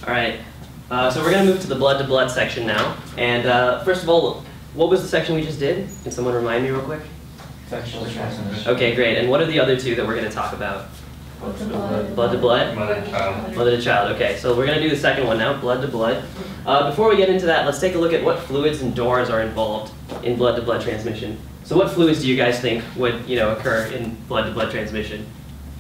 All right. So we're going to move to the blood-to-blood section now. And first of all, what was the section we just did? Can someone remind me real quick? Sexual transmission. Okay, great. And what are the other two that we're going to talk about? Blood to blood. Blood to blood? Mother to child. Mother to child. Okay, so we're going to do the second one now, blood to blood. Before we get into that, let's take a look at what fluids and doors are involved in blood-to-blood transmission. So what fluids do you guys think would, occur in blood-to-blood transmission?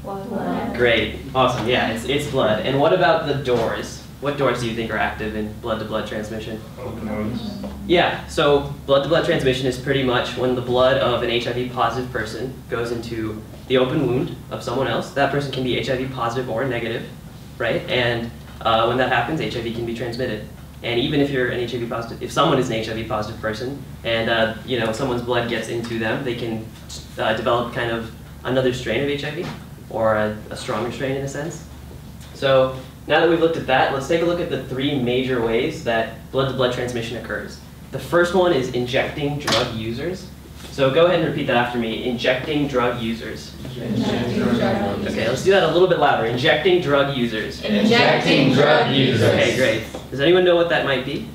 Blood. Great. Awesome. Yeah, it's blood. And what about the doors? What doors do you think are active in blood-to-blood transmission? Open wounds. Yeah, so blood-to-blood transmission is pretty much when the blood of an HIV positive person goes into the open wound of someone else. That person can be HIV positive or negative, right? And when that happens, HIV can be transmitted. And even if you're an HIV positive, if someone is an HIV positive person and someone's blood gets into them, they can develop kind of another strain of HIV or a stronger strain in a sense. So now that we've looked at that, let's take a look at the three major ways that blood-to-blood transmission occurs. The first one is injecting drug users. So go ahead and repeat that after me. Injecting drug users. Injecting drug users. Okay, let's do that a little bit louder. Injecting drug users. Injecting drug users. Okay, great. Does anyone know what that might be?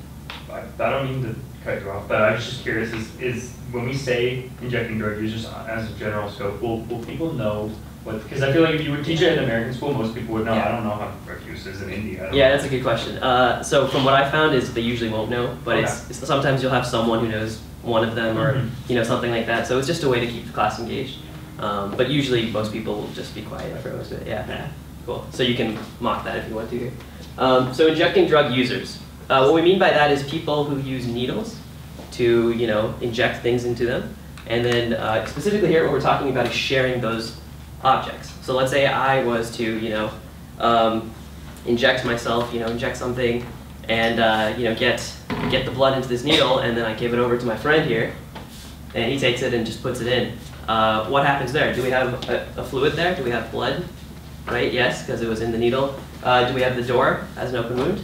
I don't mean to cut you off, but I was just curious, is when we say injecting drug users as a general scope, will people know what, because I feel like if you would teach it in American school, most people would know. Yeah. I don't know how drug use is in India. Yeah, that's a good question. So from what I found is they usually won't know, but Okay. it's sometimes you'll have someone who knows one of them or something like that. So it's just a way to keep the class engaged. But usually most people will just be quiet for most of it. Yeah. Cool. So you can mock that if you want to here. So injecting drug users. What we mean by that is people who use needles to inject things into them. And then specifically here what we're talking about is sharing those objects. So let's say I was to inject myself, inject something and get the blood into this needle, and then I give it over to my friend here and he takes it and just puts it in. What happens there? Do we have a fluid there? Do we have blood? Right, yes, because it was in the needle. Do we have the door as an open wound?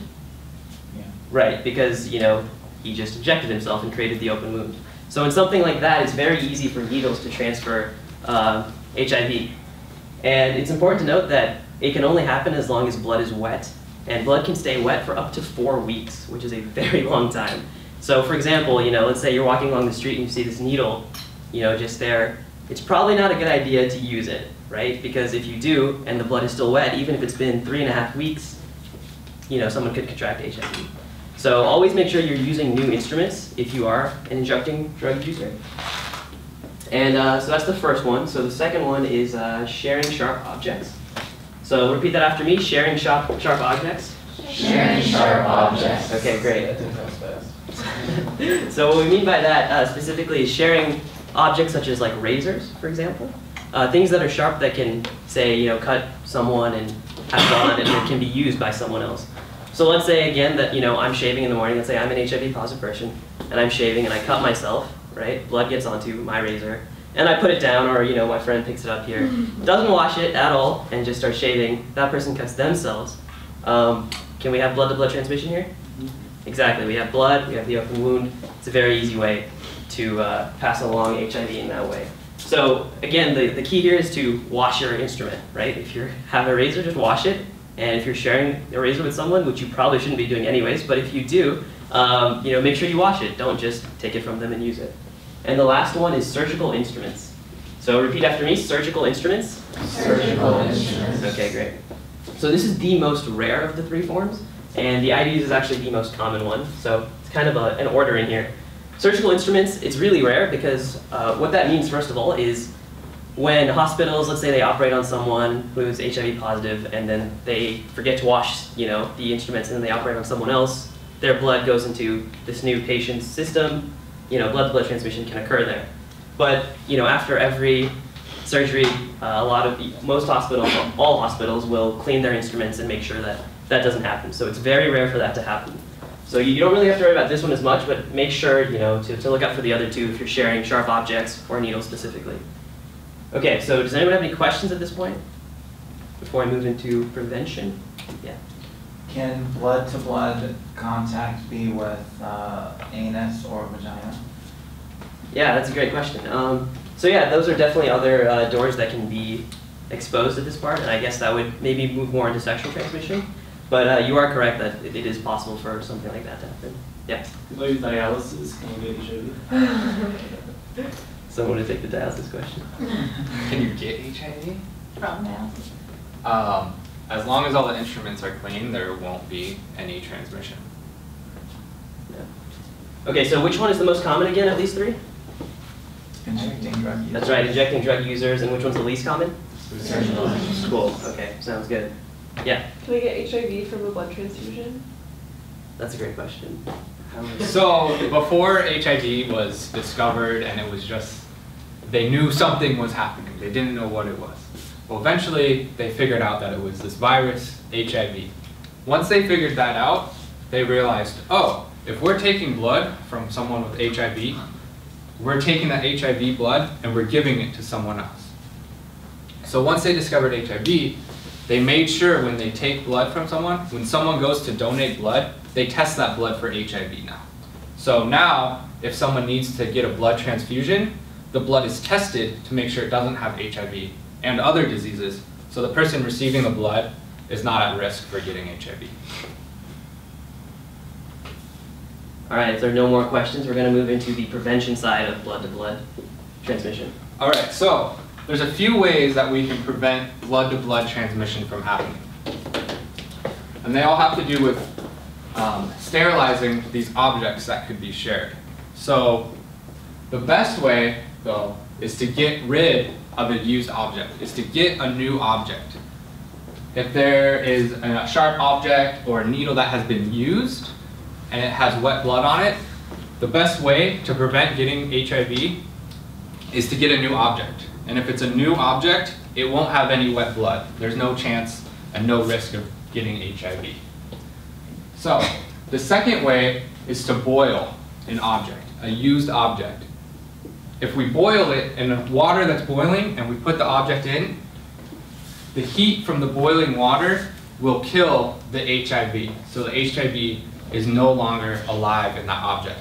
Yeah. Right, because he just injected himself and created the open wound. So in something like that, it's very easy for needles to transfer HIV. And it's important to note that it can only happen as long as blood is wet. And blood can stay wet for up to 4 weeks, which is a very long time. So for example, let's say you're walking along the street and you see this needle, just there. It's probably not a good idea to use it, right? Because if you do, and the blood is still wet, even if it's been 3.5 weeks, someone could contract HIV. So always make sure you're using new instruments if you are an injecting drug user. And so that's the first one. So the second one is sharing sharp objects. So repeat that after me, sharing sharp objects. Sharing sharp objects. Okay, great. That didn't fast. So what we mean by that specifically is sharing objects such as like razors, for example. Things that are sharp that can, say, cut someone and have blood and it can be used by someone else. So let's say again that I'm shaving in the morning. Let's say I'm an HIV positive person and I'm shaving and I cut myself, right? Blood gets onto my razor and I put it down, or my friend picks it up here, doesn't wash it at all and just starts shaving. That person cuts themselves. Can we have blood-to-blood transmission here? Exactly. We have blood. We have the open wound. It's a very easy way to pass along HIV in that way. So again, the key here is to wash your instrument, right? If you have a razor, just wash it. And if you're sharing a razor with someone, which you probably shouldn't be doing anyways, but if you do, make sure you wash it. Don't just take it from them and use it. And the last one is surgical instruments. So repeat after me, surgical instruments. Surgical instruments. Okay, great. So this is the most rare of the three forms, and the IDs is actually the most common one. So it's kind of an order in here. Surgical instruments, it's really rare because what that means, first of all, is when hospitals, let's say they operate on someone who's HIV positive and then they forget to wash, the instruments, and then they operate on someone else, their blood goes into this new patient's system, blood-to-blood transmission can occur there. But, after every surgery, most hospitals, all hospitals will clean their instruments and make sure that that doesn't happen. So it's very rare for that to happen. So you don't really have to worry about this one as much, but make sure, to look out for the other two if you're sharing sharp objects or needles specifically. Okay, so does anyone have any questions at this point before I move into prevention? Yeah. Can blood-to-blood contact be with anus or vagina? Yeah, that's a great question. So yeah, those are definitely other doors that can be exposed at this part, and I guess that would maybe move more into sexual transmission. But you are correct that it is possible for something like that to happen. Yeah. If I use dialysis, can I get HIV? Someone to take the dialysis question. Can you get HIV? From now. As long as all the instruments are clean, there won't be any transmission. Yeah. Okay, so which one is the most common again of these three? Injecting drug use. That's right, injecting drug users, and which one's the least common? School. Okay, sounds good. Yeah, Can I get HIV from a blood transfusion? that's a great question. So before HIV was discovered and it was just, they knew something was happening. They didn't know what it was. Well, eventually they figured out that it was this virus, HIV. Once they figured that out, they realized, oh, if we're taking blood from someone with HIV, we're taking that HIV blood and we're giving it to someone else. So once they discovered HIV, they made sure when they take blood from someone, when someone goes to donate blood, they test that blood for HIV now. So now, if someone needs to get a blood transfusion, the blood is tested to make sure it doesn't have HIV and other diseases, so the person receiving the blood is not at risk for getting HIV. All right, if there are no more questions, we're going to move into the prevention side of blood-to-blood transmission. All right, so there's a few ways that we can prevent blood-to-blood transmission from happening. And they all have to do with sterilizing these objects that could be shared. So the best way, though, is to get rid of a used object, is to get a new object. If there is a sharp object or a needle that has been used and it has wet blood on it, the best way to prevent getting HIV is to get a new object. And if it's a new object, it won't have any wet blood. There's no chance and no risk of getting HIV. So the second way is to boil an object, a used object. If we boil it in water that's boiling and we put the object in, the heat from the boiling water will kill the HIV. So the HIV is no longer alive in that object.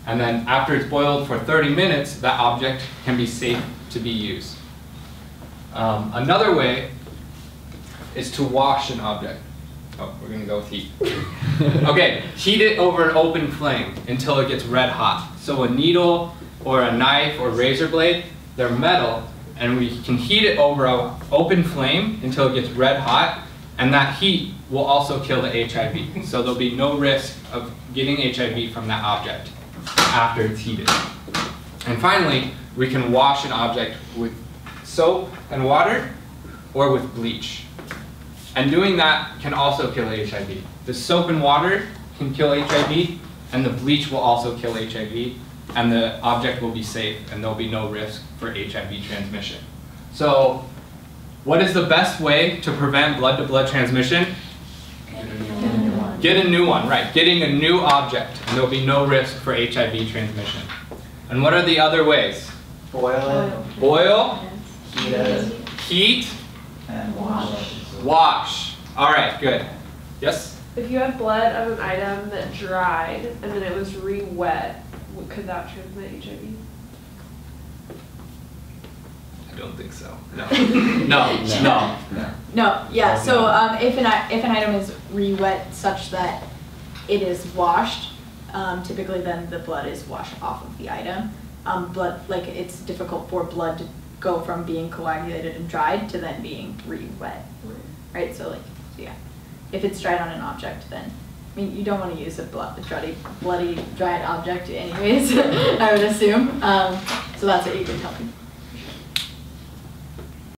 And then after it's boiled for 30 minutes, that object can be safe to be used. Another way is to wash an object. Oh, we're gonna go with heat. Okay, heat it over an open flame until it gets red hot. So a needle or a knife or razor blade, they're metal, and we can heat it over an open flame until it gets red hot, and that heat will also kill the HIV. So there'll be no risk of getting HIV from that object after it's heated. And finally, we can wash an object with soap and water or with bleach. And doing that can also kill HIV. The soap and water can kill HIV, and the bleach will also kill HIV, and the object will be safe, and there'll be no risk for HIV transmission. So, what is the best way to prevent blood-to-blood transmission? Get a new one, right. Getting a new object, and there'll be no risk for HIV transmission. And what are the other ways? Boil it, Boil, heat it, heat, and wash. wash. All right, good. Yes? If you had blood of an item that dried and then it was re-wet, could that transmit HIV? I don't think so. No. No. No, yeah, so if an item is re-wet such that it is washed, typically then the blood is washed off of the item. Blood, like it's difficult for blood to go from being coagulated and dried to then being re-wet, right? So like, yeah, if it's dried on an object, then, I mean, you don't want to use a bloody dried object anyways, I would assume. So that's what you can tell people.